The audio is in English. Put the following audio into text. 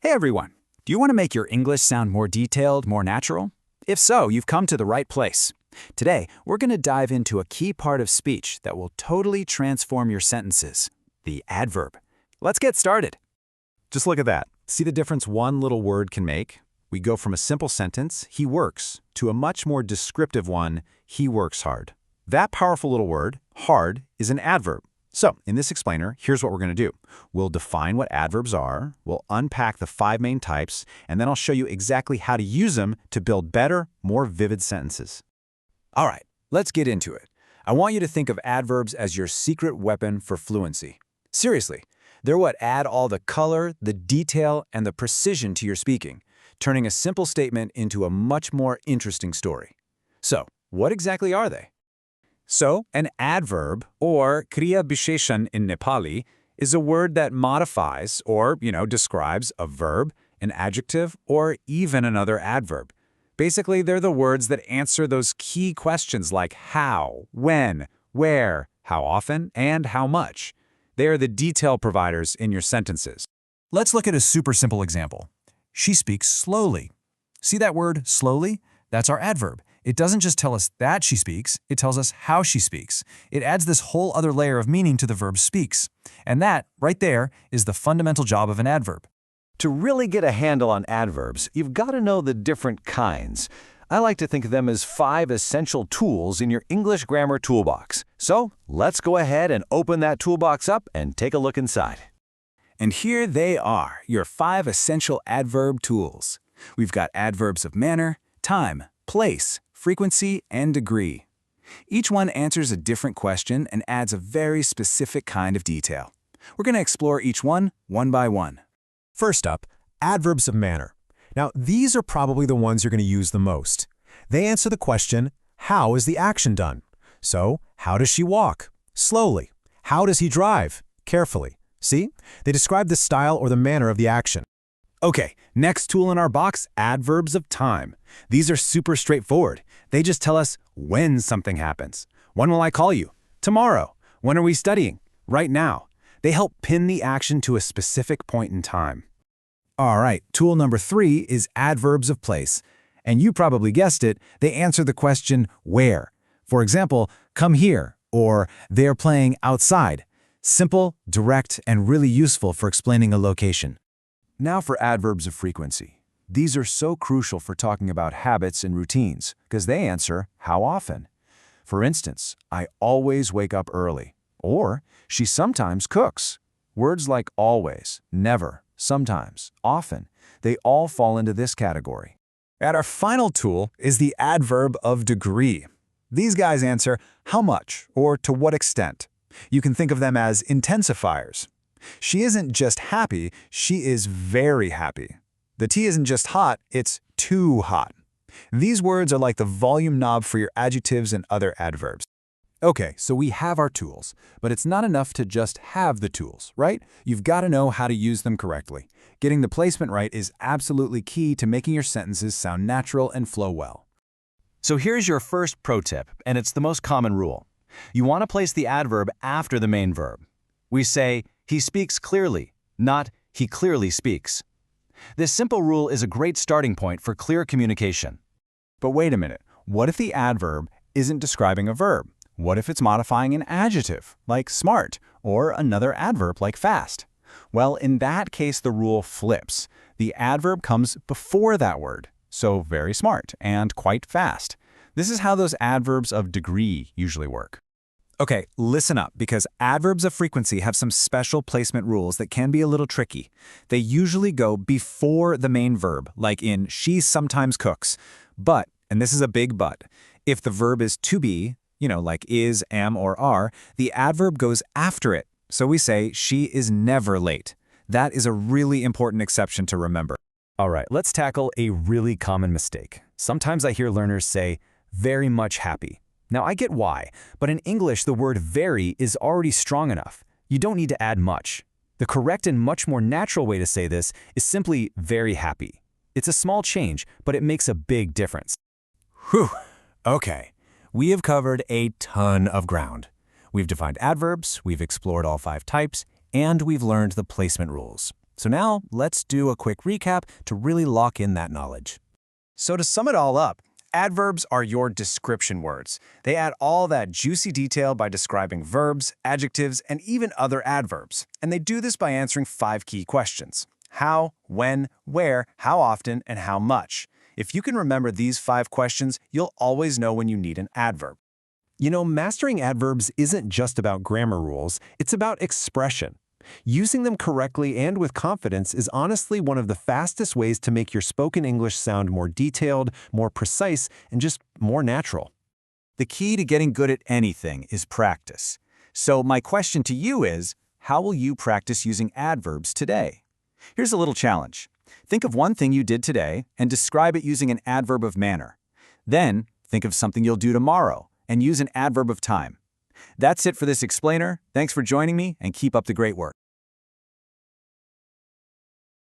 Hey everyone! Do you want to make your English sound more detailed, more natural? If so, you've come to the right place. Today, we're going to dive into a key part of speech that will totally transform your sentences, the adverb. Let's get started. Just look at that. See the difference one little word can make? We go from a simple sentence, he works, to a much more descriptive one, he works hard. That powerful little word, hard, is an adverb. So, in this explainer, here's what we're going to do. We'll define what adverbs are, we'll unpack the 5 main types, and then I'll show you exactly how to use them to build better, more vivid sentences. All right, let's get into it. I want you to think of adverbs as your secret weapon for fluency. Seriously, they're what add all the color, the detail, and the precision to your speaking, turning a simple statement into a much more interesting story. So, what exactly are they? So, an adverb, or kriya bisheshan in Nepali, is a word that modifies or, describes a verb, an adjective, or even another adverb. Basically, they're the words that answer those key questions like how, when, where, how often, and how much. They are the detail providers in your sentences. Let's look at a super simple example. She speaks slowly. See that word, slowly? That's our adverb. It doesn't just tell us that she speaks, it tells us how she speaks. It adds this whole other layer of meaning to the verb speaks. And that, right there, is the fundamental job of an adverb. To really get a handle on adverbs, you've got to know the different kinds. I like to think of them as 5 essential tools in your English grammar toolbox. So, let's go ahead and open that toolbox up and take a look inside. And here they are, your 5 essential adverb tools. We've got adverbs of manner, time, place, frequency, and degree. Each one answers a different question and adds a very specific kind of detail. We're going to explore each one by one. First up, adverbs of manner. Now, these are probably the ones you're going to use the most. They answer the question, how is the action done? So, how does she walk? Slowly. How does he drive? Carefully. See? They describe the style or the manner of the action. Okay, next tool in our box, adverbs of time. These are super straightforward. They just tell us when something happens. When will I call you? Tomorrow. When are we studying? Right now. They help pin the action to a specific point in time. All right, tool number 3 is adverbs of place. And you probably guessed it, they answer the question, where? For example, come here, or they are playing outside. Simple, direct, and really useful for explaining a location. Now for adverbs of frequency. These are so crucial for talking about habits and routines, because they answer how often. For instance, I always wake up early. Or, she sometimes cooks. Words like always, never, sometimes, often, they all fall into this category. And our final tool is the adverb of degree. These guys answer how much or to what extent. You can think of them as intensifiers. She isn't just happy, she is very happy. The tea isn't just hot, it's too hot. These words are like the volume knob for your adjectives and other adverbs. Okay, so we have our tools, but it's not enough to just have the tools, right? You've got to know how to use them correctly. Getting the placement right is absolutely key to making your sentences sound natural and flow well. So here's your first pro tip, and it's the most common rule. You want to place the adverb after the main verb. We say, he speaks clearly, not he clearly speaks. This simple rule is a great starting point for clear communication. But wait a minute, what if the adverb isn't describing a verb? What if it's modifying an adjective, like smart, or another adverb like fast? Well, in that case, the rule flips. The adverb comes before that word, so very smart and quite fast. This is how those adverbs of degree usually work. Okay, listen up, because adverbs of frequency have some special placement rules that can be a little tricky. They usually go before the main verb, like in she sometimes cooks. But, and this is a big but, if the verb is to be, like is, am, or are, the adverb goes after it. So we say she is never late. That is a really important exception to remember. All right, let's tackle a really common mistake. Sometimes I hear learners say, very much happy. Now, I get why, but in English, the word very is already strong enough. You don't need to add much. The correct and much more natural way to say this is simply very happy. It's a small change, but it makes a big difference. Whew. Okay. We have covered a ton of ground. We've defined adverbs, we've explored all 5 types, and we've learned the placement rules. So now let's do a quick recap to really lock in that knowledge. So to sum it all up, adverbs are your description words. They add all that juicy detail by describing verbs, adjectives, and even other adverbs. And they do this by answering 5 key questions: how, when, where, how often, and how much. If you can remember these 5 questions, you'll always know when you need an adverb. You know, mastering adverbs isn't just about grammar rules, it's about expression. Using them correctly and with confidence is honestly one of the fastest ways to make your spoken English sound more detailed, more precise, and just more natural. The key to getting good at anything is practice. So my question to you is, how will you practice using adverbs today? Here's a little challenge. Think of one thing you did today and describe it using an adverb of manner. Then, think of something you'll do tomorrow and use an adverb of time. That's it for this explainer. Thanks for joining me and keep up the great work.